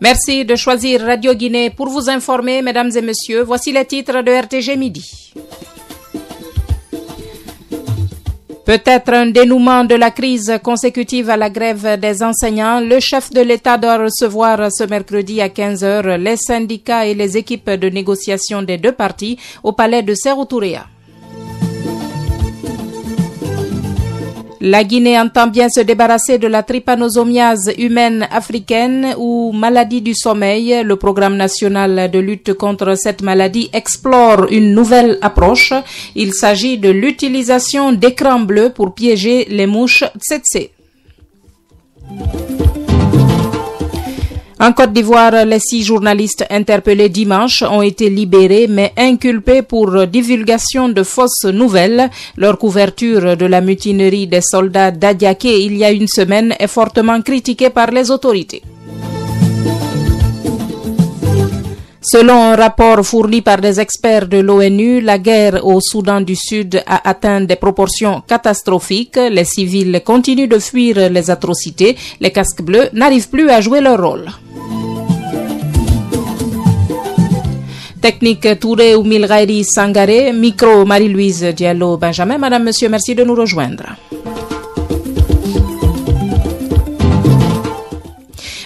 Merci de choisir Radio Guinée pour vous informer, mesdames et messieurs. Voici les titres de RTG Midi. Peut-être un dénouement de la crise consécutive à la grève des enseignants. Le chef de l'État doit recevoir ce mercredi à 15h les syndicats et les équipes de négociation des deux parties au palais de Sékou-Touréa. La Guinée entend bien se débarrasser de la trypanosomiase humaine africaine ou maladie du sommeil. Le programme national de lutte contre cette maladie explore une nouvelle approche. Il s'agit de l'utilisation d'écrans bleus pour piéger les mouches tsetse. En Côte d'Ivoire, les 6 journalistes interpellés dimanche ont été libérés mais inculpés pour divulgation de fausses nouvelles. Leur couverture de la mutinerie des soldats d'Adiaké il y a une semaine est fortement critiquée par les autorités. Selon un rapport fourni par des experts de l'ONU, la guerre au Soudan du Sud a atteint des proportions catastrophiques. Les civils continuent de fuir les atrocités. Les casques bleus n'arrivent plus à jouer leur rôle. Technique Touré ou Milgairi Sangaré, micro Marie-Louise Diallo Benjamin. Madame, Monsieur, merci de nous rejoindre.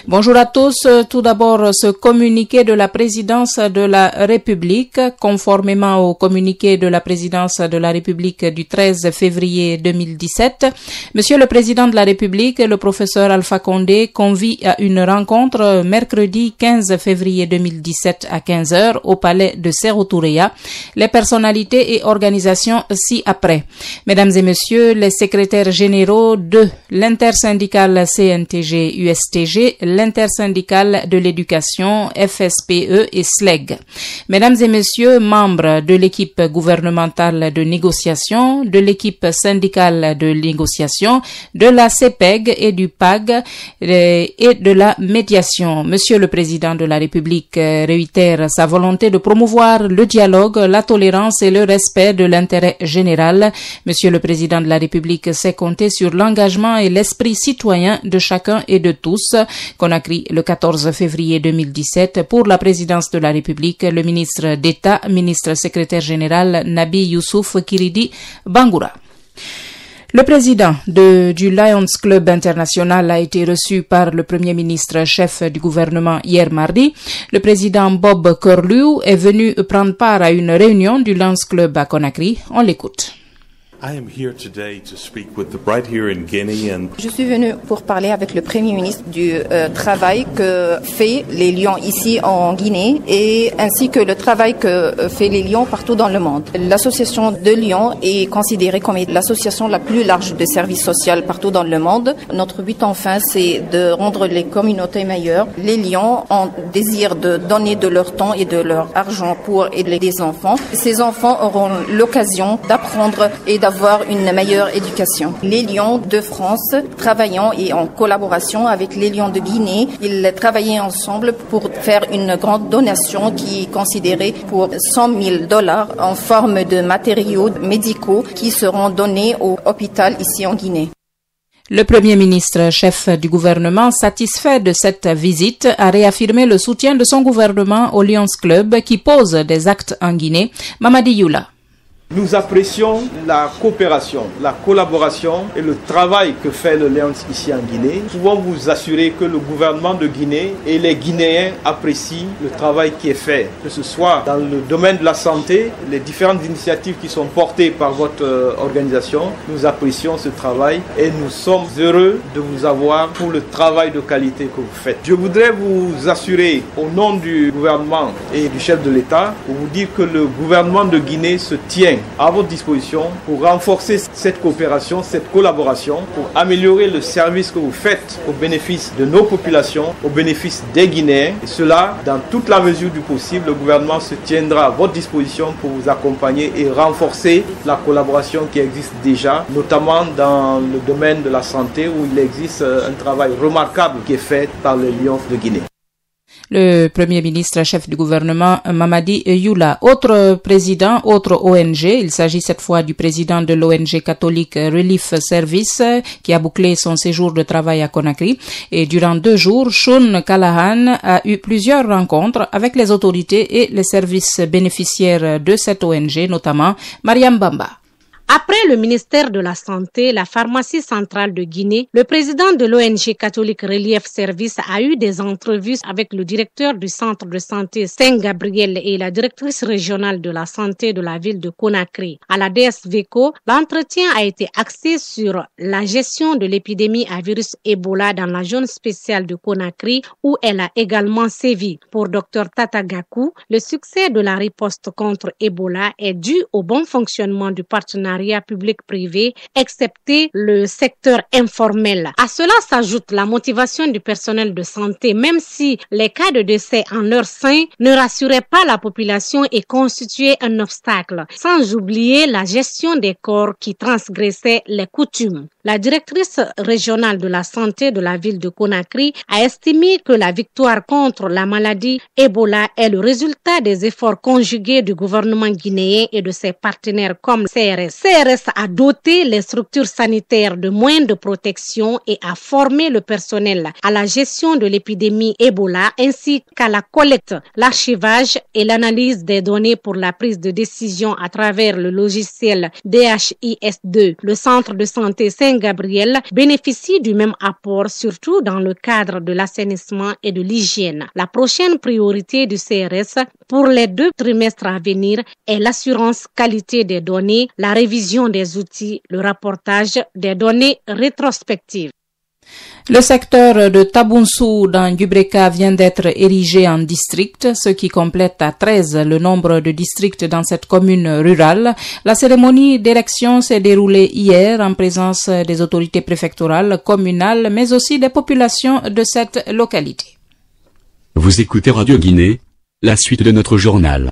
Bonjour à tous. Tout d'abord, ce communiqué de la présidence de la République, conformément au communiqué de la présidence de la République du 13 février 2017. Monsieur le président de la République, le professeur Alpha Condé, convie à une rencontre mercredi 15 février 2017 à 15h au palais de Sékou-Touréa. Les personnalités et organisations ci-après. Mesdames et messieurs, les secrétaires généraux de l'intersyndicale CNTG-USTG, l'intersyndicale de l'éducation, FSPE et SLEG. Mesdames et messieurs, membres de l'équipe gouvernementale de négociation, de l'équipe syndicale de négociation, de la CPEG et du PAG et de la médiation. Monsieur le président de la République réitère sa volonté de promouvoir le dialogue, la tolérance et le respect de l'intérêt général. Monsieur le président de la République sait compter sur l'engagement et l'esprit citoyen de chacun et de tous. Conakry, le 14 février 2017, pour la présidence de la République, le ministre d'État, ministre secrétaire général Nabi Youssouf Kiridi Bangoura. Le président du Lions Club International a été reçu par le premier ministre chef du gouvernement hier mardi. Le président Bob Curlew est venu prendre part à une réunion du Lions Club à Conakry. On l'écoute. Je suis venu pour parler avec le Premier ministre du travail que fait les Lions ici en Guinée et ainsi que le travail que fait les Lions partout dans le monde. L'association de Lions est considérée comme l'association la plus large de services sociaux partout dans le monde. Notre but enfin, c'est de rendre les communautés meilleures. Les Lions ont désir de donner de leur temps et de leur argent pour aider les enfants. Ces enfants auront l'occasion d'apprendre et d'avoir une meilleure éducation. Les Lions de France, travaillant et en collaboration avec les Lions de Guinée, ils travaillaient ensemble pour faire une grande donation qui est considérée pour $100 000 en forme de matériaux médicaux qui seront donnés au hôpital ici en Guinée. Le Premier ministre, chef du gouvernement, satisfait de cette visite, a réaffirmé le soutien de son gouvernement au Lions Club qui pose des actes en Guinée. Mamadi Youla. Nous apprécions la coopération, la collaboration et le travail que fait le Lions ici en Guinée. Nous pouvons vous assurer que le gouvernement de Guinée et les Guinéens apprécient le travail qui est fait, que ce soit dans le domaine de la santé, les différentes initiatives qui sont portées par votre organisation. Nous apprécions ce travail et nous sommes heureux de vous avoir pour le travail de qualité que vous faites. Je voudrais vous assurer au nom du gouvernement et du chef de l'État pour vous dire que le gouvernement de Guinée se tient à votre disposition pour renforcer cette coopération, cette collaboration, pour améliorer le service que vous faites au bénéfice de nos populations, au bénéfice des Guinéens. Et cela, dans toute la mesure du possible, le gouvernement se tiendra à votre disposition pour vous accompagner et renforcer la collaboration qui existe déjà, notamment dans le domaine de la santé où il existe un travail remarquable qui est fait par les Lions de Guinée. Le Premier ministre chef du gouvernement Mamadi Youla. Autre président, autre ONG, il s'agit cette fois du président de l'ONG catholique Relief Service qui a bouclé son séjour de travail à Conakry. Et durant 2 jours, Sean Callahan a eu plusieurs rencontres avec les autorités et les services bénéficiaires de cette ONG, notamment Mariam Bamba. Après le ministère de la Santé, la pharmacie centrale de Guinée, le président de l'ONG catholique Relief Service a eu des entrevues avec le directeur du centre de santé Saint-Gabriel et la directrice régionale de la santé de la ville de Conakry. À la DSVCO, l'entretien a été axé sur la gestion de l'épidémie à virus Ebola dans la zone spéciale de Conakry où elle a également sévi. Pour Dr Tatagaku, le succès de la riposte contre Ebola est dû au bon fonctionnement du partenariat public-privé, excepté le secteur informel. À cela s'ajoute la motivation du personnel de santé, même si les cas de décès en leur sein ne rassuraient pas la population et constituaient un obstacle, sans oublier la gestion des corps qui transgressaient les coutumes. La directrice régionale de la santé de la ville de Conakry a estimé que la victoire contre la maladie Ebola est le résultat des efforts conjugués du gouvernement guinéen et de ses partenaires comme CRS. CRS a doté les structures sanitaires de moyens de protection et a formé le personnel à la gestion de l'épidémie Ebola ainsi qu'à la collecte, l'archivage et l'analyse des données pour la prise de décision à travers le logiciel DHIS2. Le centre de santé Saint-Gabriel bénéficie du même apport, surtout dans le cadre de l'assainissement et de l'hygiène. La prochaine priorité du CRS pour les 2 trimestres à venir est l'assurance qualité des données, la révision des outils, le rapportage des données rétrospectives. Le secteur de Tabounssou dans Dubreka vient d'être érigé en district, ce qui complète à 13 le nombre de districts dans cette commune rurale. La cérémonie d'élection s'est déroulée hier en présence des autorités préfectorales, communales, mais aussi des populations de cette localité. Vous écoutez Radio Guinée, la suite de notre journal.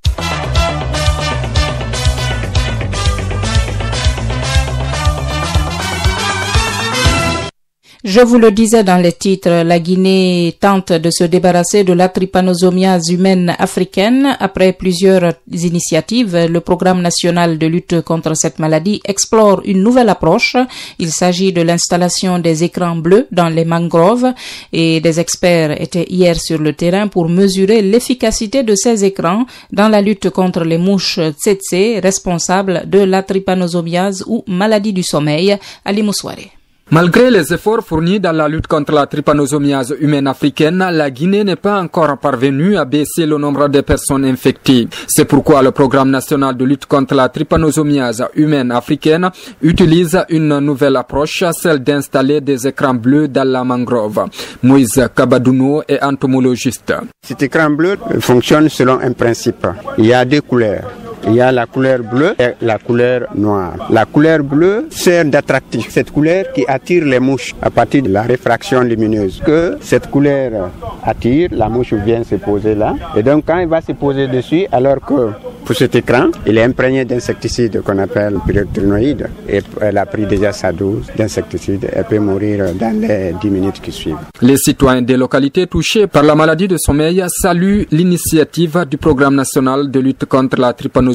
Je vous le disais dans les titres, la Guinée tente de se débarrasser de la trypanosomiase humaine africaine. Après plusieurs initiatives, le programme national de lutte contre cette maladie explore une nouvelle approche. Il s'agit de l'installation des écrans bleus dans les mangroves et des experts étaient hier sur le terrain pour mesurer l'efficacité de ces écrans dans la lutte contre les mouches tsetse responsables de la trypanosomiase ou maladie du sommeil. Ali Moussoiré. Malgré les efforts fournis dans la lutte contre la trypanosomiase humaine africaine, la Guinée n'est pas encore parvenue à baisser le nombre de personnes infectées. C'est pourquoi le programme national de lutte contre la trypanosomiase humaine africaine utilise une nouvelle approche, celle d'installer des écrans bleus dans la mangrove. Moïse Kabadouno est entomologiste. Cet écran bleu fonctionne selon un principe. Il y a 2 couleurs. Il y a la couleur bleue et la couleur noire. La couleur bleue sert d'attractif. Cette couleur qui attire les mouches à partir de la réfraction lumineuse. Que cette couleur attire, la mouche vient se poser là. Et donc quand elle va se poser dessus, alors que pour cet écran, il est imprégné d'insecticides qu'on appelle pyrétrinoïdes. Et elle a pris déjà sa dose d'insecticides. Elle peut mourir dans les 10 minutes qui suivent. Les citoyens des localités touchées par la maladie de sommeil saluent l'initiative du programme national de lutte contre la trypanosomiase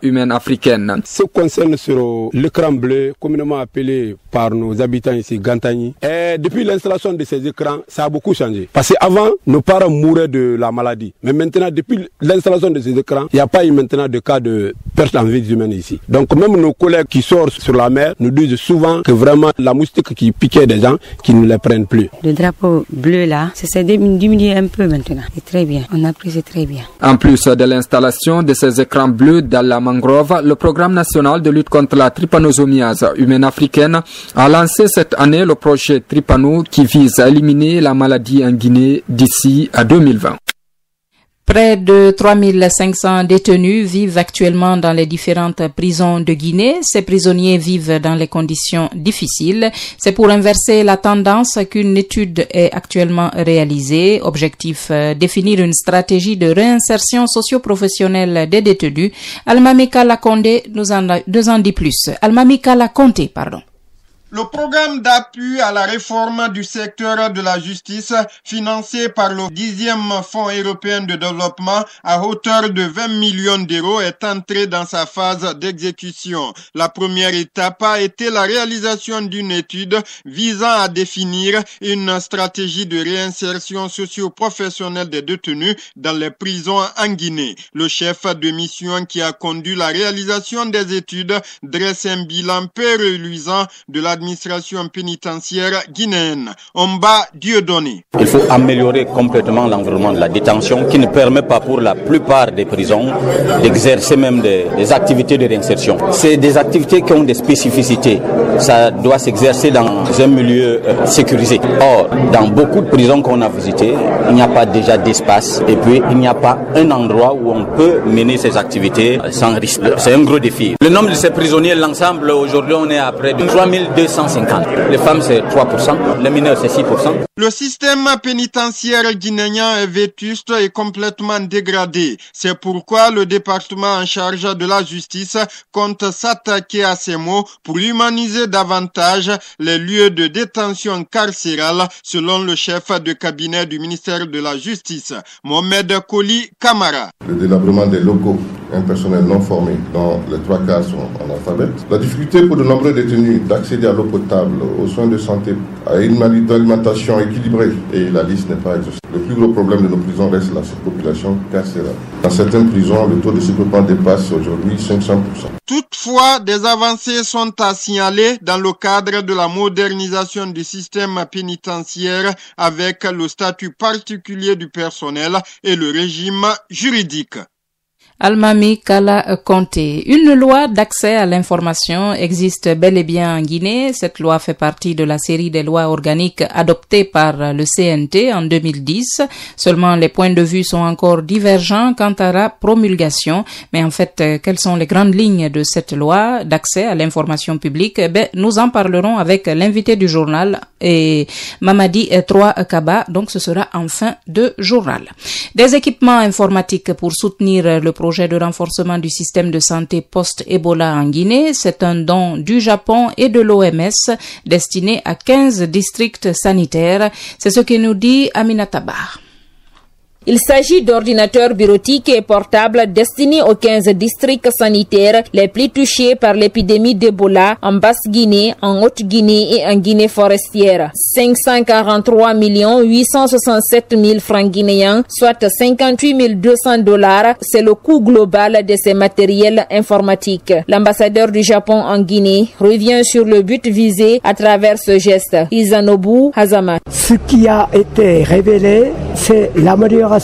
humaine africaine. Ce qui concerne sur l'écran bleu, communément appelé par nos habitants ici, Gantani, et depuis l'installation de ces écrans, ça a beaucoup changé. Parce qu'avant, nos parents mouraient de la maladie. Mais maintenant, depuis l'installation de ces écrans, il n'y a pas eu maintenant de cas de perte en vie humaine ici. Donc même nos collègues qui sortent sur la mer nous disent souvent que vraiment la moustique qui piquait des gens, qui ne les prennent plus. Le drapeau bleu là, ça s'est diminué un peu maintenant. C'est très bien, on apprécie très bien. En plus de l'installation de ces écrans bleus dans la mangrove, le programme national de lutte contre la trypanosomiase humaine africaine a lancé cette année le projet Trypano qui vise à éliminer la maladie en Guinée d'ici à 2020. Près de 3500 détenus vivent actuellement dans les différentes prisons de Guinée. Ces prisonniers vivent dans les conditions difficiles. C'est pour inverser la tendance qu'une étude est actuellement réalisée. Objectif, définir une stratégie de réinsertion socio-professionnelle des détenus. Almamika Lakonde nous en dit plus. Almamika Lakonte, pardon. Le programme d'appui à la réforme du secteur de la justice, financé par le 10e Fonds européen de développement à hauteur de 20 millions d'euros, est entré dans sa phase d'exécution. La première étape a été la réalisation d'une étude visant à définir une stratégie de réinsertion socio-professionnelle des détenus dans les prisons en Guinée. Le chef de mission qui a conduit la réalisation des études dresse un bilan peu reluisant de l'administration pénitentiaire guinéenne. Omba Dieudonné. Il faut améliorer complètement l'environnement de la détention qui ne permet pas pour la plupart des prisons d'exercer même des activités de réinsertion. C'est des activités qui ont des spécificités. Ça doit s'exercer dans un milieu sécurisé. Or, dans beaucoup de prisons qu'on a visitées, il n'y a pas déjà d'espace et puis il n'y a pas un endroit où on peut mener ces activités sans risque. C'est un gros défi. Le nombre de ces prisonniers, l'ensemble, aujourd'hui, on est à près de 3250. Les femmes, c'est 3%, les mineurs, c'est 6%. Le système pénitentiaire guinéen est vétuste et complètement dégradé. C'est pourquoi le département en charge de la justice compte s'attaquer à ces maux pour humaniser davantage les lieux de détention carcérale, selon le chef de cabinet du ministère de la Justice, Mohamed Koli Kamara. Le délabrement des locaux, un personnel non formé, dont les 3/4 sont analphabètes. La difficulté pour de nombreux détenus d'accéder à l'eau potable, aux soins de santé, à une alimentation équilibrée, et la liste n'est pas exhaustive. Le plus gros problème de nos prisons reste la surpopulation carcérale. Dans certaines prisons, le taux de surpeuplement dépasse aujourd'hui 500%. Toutefois, des avancées sont à signaler dans le cadre de la modernisation du système pénitentiaire avec le statut particulier du personnel et le régime juridique. Almami Kala Conté. Une loi d'accès à l'information existe bel et bien en Guinée. Cette loi fait partie de la série des lois organiques adoptées par le CNT en 2010. Seulement, les points de vue sont encore divergents quant à la promulgation. Mais en fait, quelles sont les grandes lignes de cette loi d'accès à l'information publique? Nous en parlerons avec l'invité du journal et Mamadi Trois Kaba. Donc, ce sera en fin de journal. Des équipements informatiques pour soutenir le projet de renforcement du système de santé post-Ebola en Guinée. C'est un don du Japon et de l'OMS destiné à 15 districts sanitaires. C'est ce que nous dit Aminata Bar. Il s'agit d'ordinateurs bureautiques et portables destinés aux 15 districts sanitaires les plus touchés par l'épidémie d'Ebola en Basse-Guinée, en Haute-Guinée et en Guinée forestière. 543 867 000 francs guinéens, soit 58 200 $, c'est le coût global de ces matériels informatiques. L'ambassadeur du Japon en Guinée revient sur le but visé à travers ce geste. Izanobu Hazama. Ce qui a été révélé, c'est l'amélioration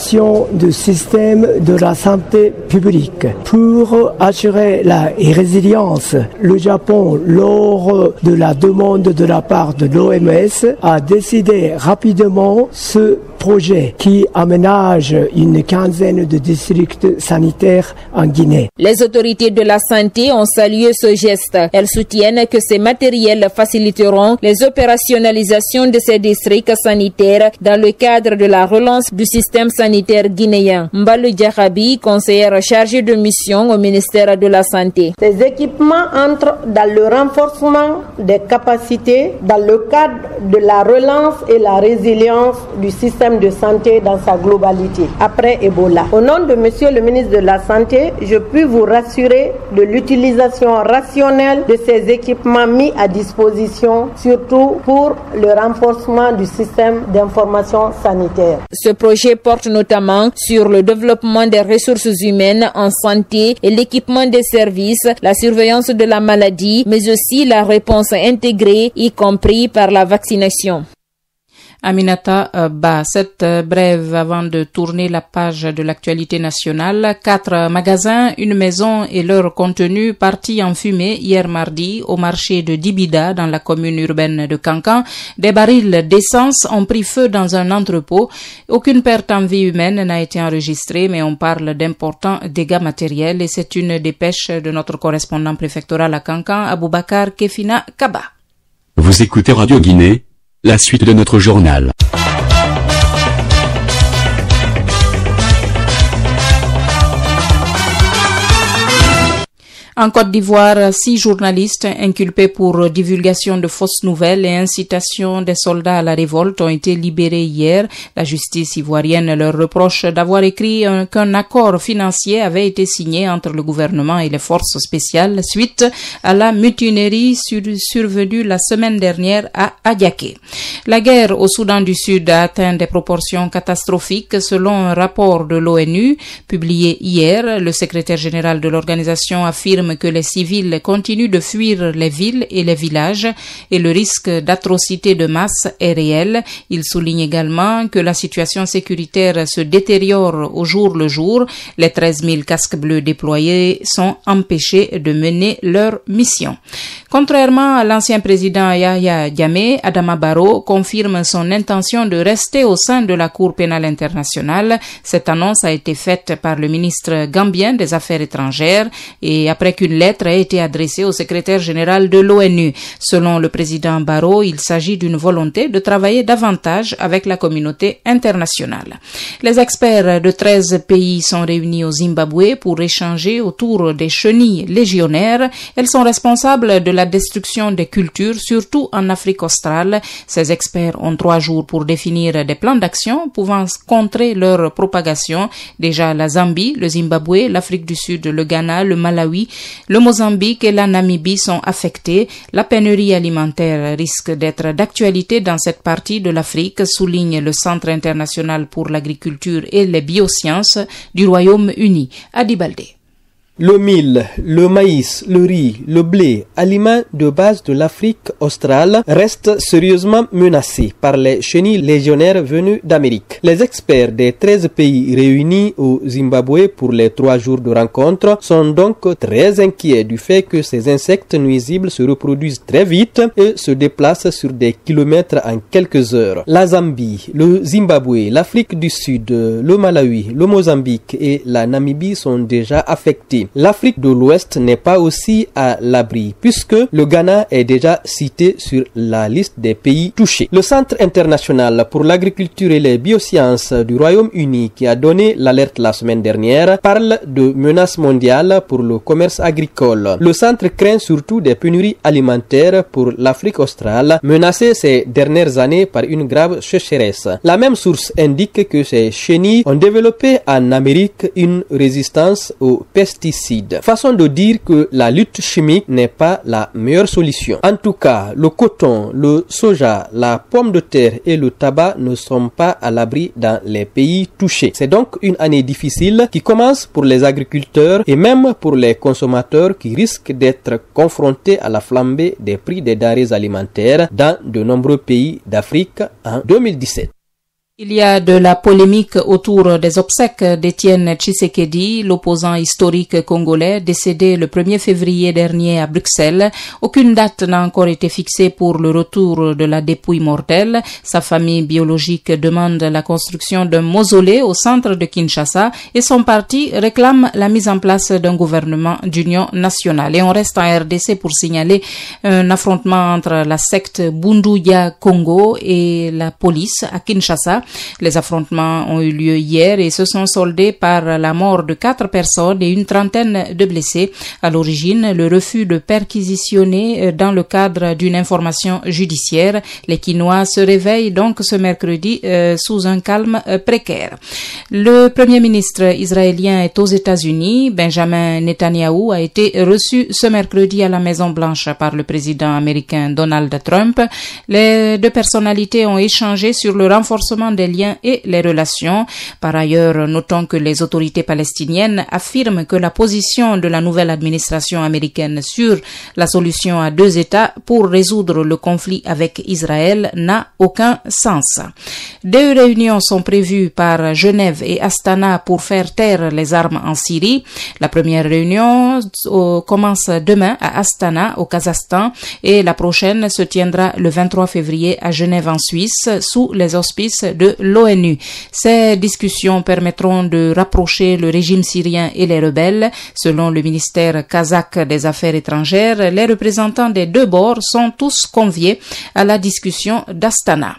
du système de la santé publique. Pour assurer la résilience, le Japon, lors de la demande de la part de l'OMS, a décidé rapidement ce projet qui aménage une quinzaine de districts sanitaires en Guinée. Les autorités de la santé ont salué ce geste. Elles soutiennent que ces matériels faciliteront les opérationnalisations de ces districts sanitaires dans le cadre de la relance du système sanitaire guinéen. Mbalou Diakhabi, conseillère chargée de mission au ministère de la Santé. Ces équipements entrent dans le renforcement des capacités dans le cadre de la relance et la résilience du système de santé dans sa globalité après Ebola. Au nom de Monsieur le ministre de la Santé, je puis vous rassurer de l'utilisation rationnelle de ces équipements mis à disposition, surtout pour le renforcement du système d'information sanitaire. Ce projet porte notamment sur le développement des ressources humaines en santé et l'équipement des services, la surveillance de la maladie, mais aussi la réponse intégrée, y compris par la vaccination. Aminata Ba, cette brève avant de tourner la page de l'actualité nationale. 4 magasins, une maison et leur contenu partis en fumée hier mardi au marché de Dibida dans la commune urbaine de Kankan. Des barils d'essence ont pris feu dans un entrepôt. Aucune perte en vie humaine n'a été enregistrée, mais on parle d'importants dégâts matériels et c'est une dépêche de notre correspondant préfectoral à Kankan, Aboubakar Kefina Kaba. Vous écoutez Radio Guinée. La suite de notre journal. En Côte d'Ivoire, 6 journalistes inculpés pour divulgation de fausses nouvelles et incitation des soldats à la révolte ont été libérés hier. La justice ivoirienne leur reproche d'avoir écrit qu'un accord financier avait été signé entre le gouvernement et les forces spéciales suite à la mutinerie survenue la semaine dernière à Adiaké. La guerre au Soudan du Sud a atteint des proportions catastrophiques selon un rapport de l'ONU publié hier. Le secrétaire général de l'organisation affirme que les civils continuent de fuir les villes et les villages et le risque d'atrocités de masse est réel. Il souligne également que la situation sécuritaire se détériore au jour le jour. Les 13 000 casques bleus déployés sont empêchés de mener leur mission. Contrairement à l'ancien président Yahya Jammeh, Adama Barrow confirme son intention de rester au sein de la Cour pénale internationale. Cette annonce a été faite par le ministre gambien des Affaires étrangères et après qu'une lettre a été adressée au secrétaire général de l'ONU. Selon le président Barrow, il s'agit d'une volonté de travailler davantage avec la communauté internationale. Les experts de 13 pays sont réunis au Zimbabwe pour échanger autour des chenilles légionnaires. Elles sont responsables de la destruction des cultures, surtout en Afrique australe. Ces experts ont 3 jours pour définir des plans d'action pouvant contrer leur propagation. Déjà, la Zambie, le Zimbabwe, l'Afrique du Sud, le Ghana, le Malawi, le Mozambique et la Namibie sont affectés. La pénurie alimentaire risque d'être d'actualité dans cette partie de l'Afrique, souligne le Centre international pour l'agriculture et les biosciences du Royaume-Uni. Adi Baldé. Le mil, le maïs, le riz, le blé, aliments de base de l'Afrique australe, restent sérieusement menacés par les chenilles légionnaires venues d'Amérique. Les experts des 13 pays réunis au Zimbabwe pour les 3 jours de rencontre sont donc très inquiets du fait que ces insectes nuisibles se reproduisent très vite et se déplacent sur des kilomètres en quelques heures. La Zambie, le Zimbabwe, l'Afrique du Sud, le Malawi, le Mozambique et la Namibie sont déjà affectés. L'Afrique de l'Ouest n'est pas aussi à l'abri puisque le Ghana est déjà cité sur la liste des pays touchés. Le Centre international pour l'agriculture et les biosciences du Royaume-Uni qui a donné l'alerte la semaine dernière parle de menaces mondiales pour le commerce agricole. Le centre craint surtout des pénuries alimentaires pour l'Afrique australe menacée ces dernières années par une grave sécheresse. La même source indique que ces chenilles ont développé en Amérique une résistance aux pesticides. Façon de dire que la lutte chimique n'est pas la meilleure solution. En tout cas, le coton, le soja, la pomme de terre et le tabac ne sont pas à l'abri dans les pays touchés. C'est donc une année difficile qui commence pour les agriculteurs et même pour les consommateurs qui risquent d'être confrontés à la flambée des prix des denrées alimentaires dans de nombreux pays d'Afrique en 2017. Il y a de la polémique autour des obsèques d'Étienne Tshisekedi, l'opposant historique congolais décédé le 1er février dernier à Bruxelles. Aucune date n'a encore été fixée pour le retour de la dépouille mortelle. Sa famille biologique demande la construction d'un mausolée au centre de Kinshasa et son parti réclame la mise en place d'un gouvernement d'union nationale. Et on reste en RDC pour signaler un affrontement entre la secte Bunduya Congo et la police à Kinshasa. Les affrontements ont eu lieu hier et se sont soldés par la mort de 4 personnes et une trentaine de blessés. À l'origine, le refus de perquisitionner dans le cadre d'une information judiciaire. Les Kinois se réveillent donc ce mercredi sous un calme précaire. Le premier ministre israélien est aux États-Unis. Benjamin Netanyahou a été reçu ce mercredi à la Maison-Blanche par le président américain Donald Trump. Les 2 personnalités ont échangé sur le renforcement des liens et les relations. Par ailleurs, notons que les autorités palestiniennes affirment que la position de la nouvelle administration américaine sur la solution à 2 États pour résoudre le conflit avec Israël n'a aucun sens. 2 réunions sont prévues par Genève et Astana pour faire taire les armes en Syrie. La première réunion commence demain à Astana, au Kazakhstan, et la prochaine se tiendra le 23 février à Genève en Suisse, sous les auspices de de l'ONU. Ces discussions permettront de rapprocher le régime syrien et les rebelles. Selon le ministère kazakh des Affaires étrangères, les représentants des deux bords sont tous conviés à la discussion d'Astana.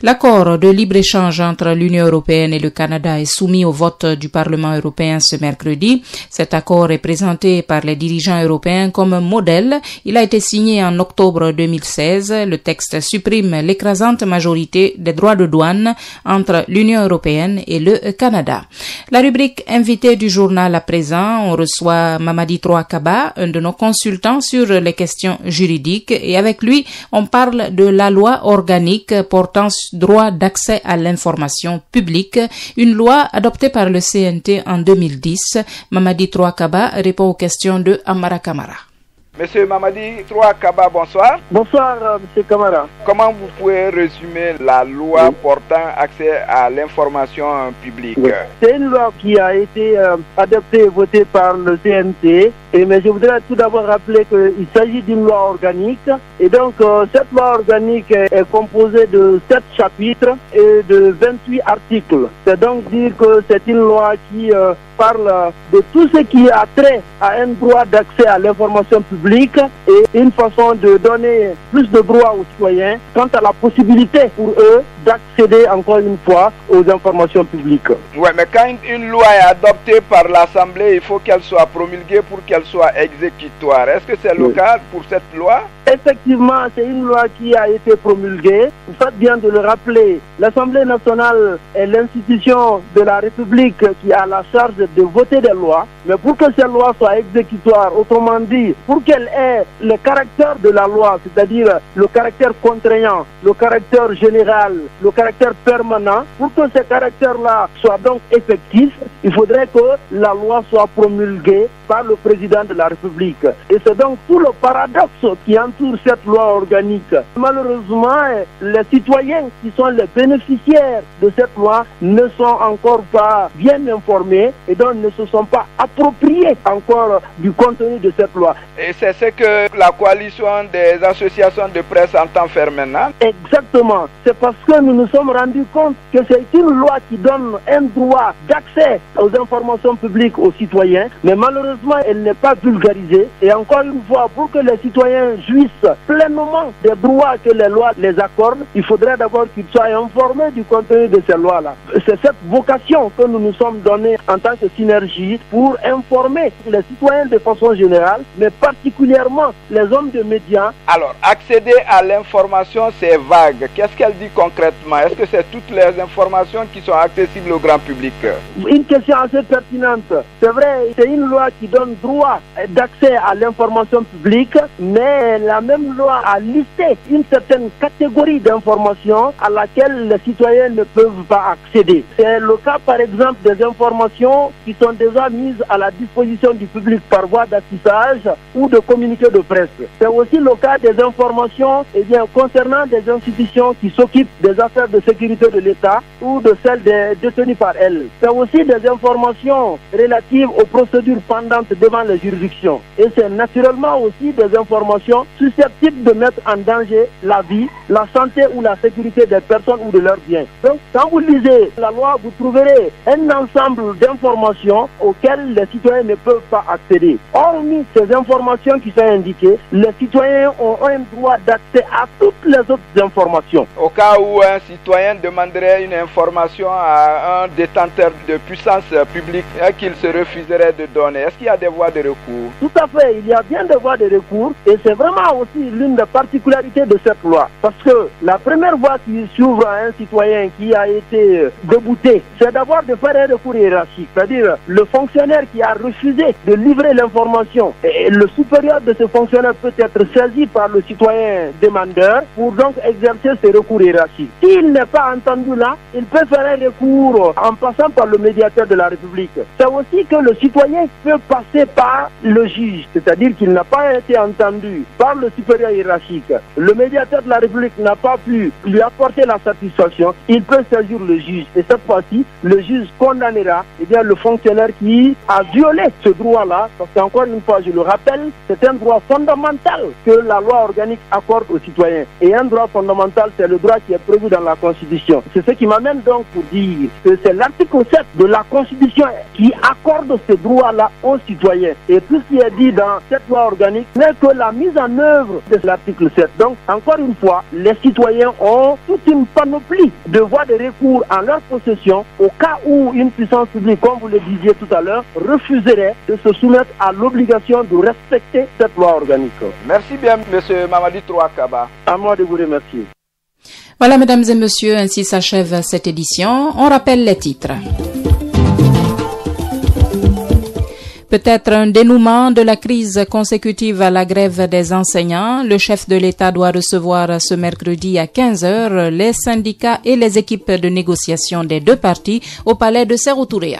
L'accord de libre-échange entre l'Union européenne et le Canada est soumis au vote du Parlement européen ce mercredi. Cet accord est présenté par les dirigeants européens comme modèle. Il a été signé en octobre 2016. Le texte supprime l'écrasante majorité des droits de douane entre l'Union européenne et le Canada. La rubrique invité du journal à présent, on reçoit Mamadi Troakaba, un de nos consultants sur les questions juridiques, et avec lui, on parle de la loi organique portant droit d'accès à l'information publique, une loi adoptée par le CNT en 2010. Mamadi Troakaba répond aux questions de Amara Kamara. Monsieur Mamadi Troakaba, bonsoir. Bonsoir, Monsieur Kamara. Comment vous pouvez résumer la loi portant accès à l'information publique? C'est une loi qui a été adoptée et votée par le CNT. Mais je voudrais tout d'abord rappeler qu'il s'agit d'une loi organique. Et donc, cette loi organique est composée de 7 chapitres et de 28 articles. C'est donc dire que c'est une loi qui parle de tout ce qui a trait à un droit d'accès à l'information publique et une façon de donner plus de droits aux citoyens quant à la possibilité pour eux d'accéder encore une fois aux informations publiques. Oui, mais quand une loi est adoptée par l'Assemblée, il faut qu'elle soit promulguée pour qu'elle soit exécutoire. Est-ce que c'est le cas pour cette loi? Effectivement, c'est une loi qui a été promulguée. Vous faites bien de le rappeler. L'Assemblée nationale est l'institution de la République qui a la charge de voter des lois. Mais pour que ces lois soient exécutoires, autrement dit, pour qu'elle ait le caractère de la loi, c'est-à-dire le caractère contraignant, le caractère général, le caractère permanent, pour que ces caractères-là soient donc effectifs, il faudrait que la loi soit promulguée par le président de la République. Et c'est donc tout le paradoxe qui entoure cette loi organique. Malheureusement, les citoyens qui sont les bénéficiaires de cette loi ne sont encore pas bien informés et donc ne se sont pas appropriés encore du contenu de cette loi. Et c'est ce que la coalition des associations de presse entend faire maintenant? Exactement. C'est parce que nous nous sommes rendus compte que c'est une loi qui donne un droit d'accès aux informations publiques aux citoyens, mais malheureusement elle n'est pas vulgarisée. Et encore une fois, pour que les citoyens jouissent pleinement des droits que les lois les accordent, il faudrait d'abord qu'ils soient informés du contenu de ces lois-là. C'est cette vocation que nous nous sommes donnés en tant que synergie pour informer les citoyens de façon générale, mais particulièrement les hommes de médias. Alors, accéder à l'information, c'est vague. Qu'est-ce qu'elle dit concrètement? Est-ce que c'est toutes les informations qui sont accessibles au grand public? Une question assez pertinente. C'est vrai, c'est une loi qui donne droit d'accès à l'information publique, mais la même loi a listé une certaine catégorie d'informations à laquelle les citoyens ne peuvent pas accéder. C'est le cas, par exemple, des informations qui sont déjà mises à la disposition du public par voie d'affichage ou de communiqué de presse. C'est aussi le cas des informations concernant des institutions qui s'occupent des affaires de sécurité de l'État ou de celles détenues par elles. C'est aussi des informations relatives aux procédures pendantes devant les juridictions. Et c'est naturellement aussi des informations susceptibles de mettre en danger la vie, la santé ou la sécurité des personnes ou de leurs biens. Donc, quand vous lisez la loi, vous trouverez un ensemble d'informations auxquelles les citoyens ne peuvent pas accéder. Hormis ces informations qui sont indiquées, les citoyens ont un droit d'accès à toutes les autres informations. Au cas où un citoyen demanderait une information à un détenteur de puissance publique qu'il se refuserait de donner, est-ce qu'il y a des voies de recours? Tout à fait, il y a bien des voies de recours et c'est vraiment aussi l'une des particularités de cette loi. Parce que la première voie qui s'ouvre à un citoyen qui a été débouté, c'est d'abord de faire un recours hiérarchique, c'est-à-dire le fonctionnaire qui a refusé de livrer l'information. Et le supérieur de ce fonctionnaire peut être saisi par le citoyen demandeur pour donc exercer ce recours hiérarchique. S'il n'est pas entendu là, il peut faire un recours en passant par le médiateur de la République. C'est aussi que le citoyen peut passer par le juge, c'est-à-dire qu'il n'a pas été entendu par le supérieur hiérarchique. Le médiateur de la République n'a pas pu lui apporter la satisfaction, il peut saisir le juge. Et cette fois-ci, le juge condamnera le fonctionnaire qui a violé ce droit-là, parce qu'encore une fois, je le rappelle, C'est un droit fondamental que la loi organique accorde aux citoyens. Et un droit fondamental, c'est le droit qui est prévu dans la Constitution. C'est ce qui m'amène donc pour dire que c'est l'article 7 de la Constitution qui accorde ce droit-là aux citoyens. Et tout ce qui est dit dans cette loi organique n'est que la mise en œuvre de l'article 7. Donc, encore une fois, les citoyens ont toute une panoplie de voies de recours en leur possession au cas où une puissance publique, comme vous le disiez tout à l'heure, refuserait de se soumettre à l'obligation de respecter cette loi organique. Merci bien, M. Mamadi Trouakaba. À moi de vous remercier. Voilà, mesdames et messieurs, ainsi s'achève cette édition. On rappelle les titres. Peut-être un dénouement de la crise consécutive à la grève des enseignants. Le chef de l'État doit recevoir ce mercredi à 15h les syndicats et les équipes de négociation des deux parties au palais de Sékou-Touré.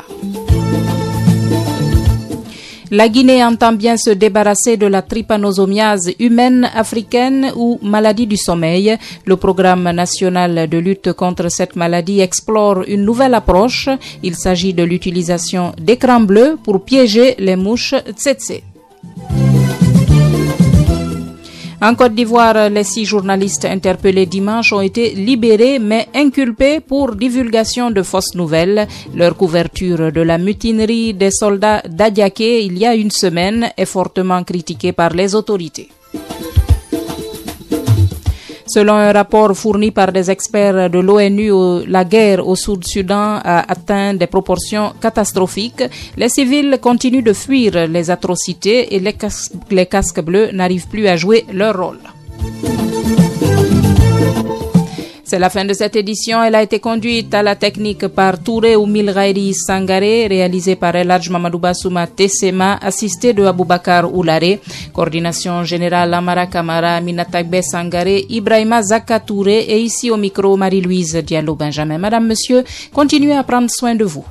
La Guinée entend bien se débarrasser de la trypanosomiase humaine africaine ou maladie du sommeil. Le programme national de lutte contre cette maladie explore une nouvelle approche. Il s'agit de l'utilisation d'écrans bleus pour piéger les mouches tsetse. En Côte d'Ivoire, les 6 journalistes interpellés dimanche ont été libérés mais inculpés pour divulgation de fausses nouvelles. Leur couverture de la mutinerie des soldats d'Adiaké il y a une semaine est fortement critiquée par les autorités. Selon un rapport fourni par des experts de l'ONU, la guerre au Sud-Soudan a atteint des proportions catastrophiques. Les civils continuent de fuir les atrocités et les casques bleus n'arrivent plus à jouer leur rôle. C'est la fin de cette édition. Elle a été conduite à la technique par Touré Oumil Ghairi Sangaré, réalisée par El Hadj Mamadou Bassouma Tessema, assisté de Aboubakar Oulare. Coordination générale Amara Kamara, Minatagbe Sangaré, Ibrahima Zaka Touré et ici au micro Marie-Louise Diallo Benjamin. Madame, Monsieur, continuez à prendre soin de vous.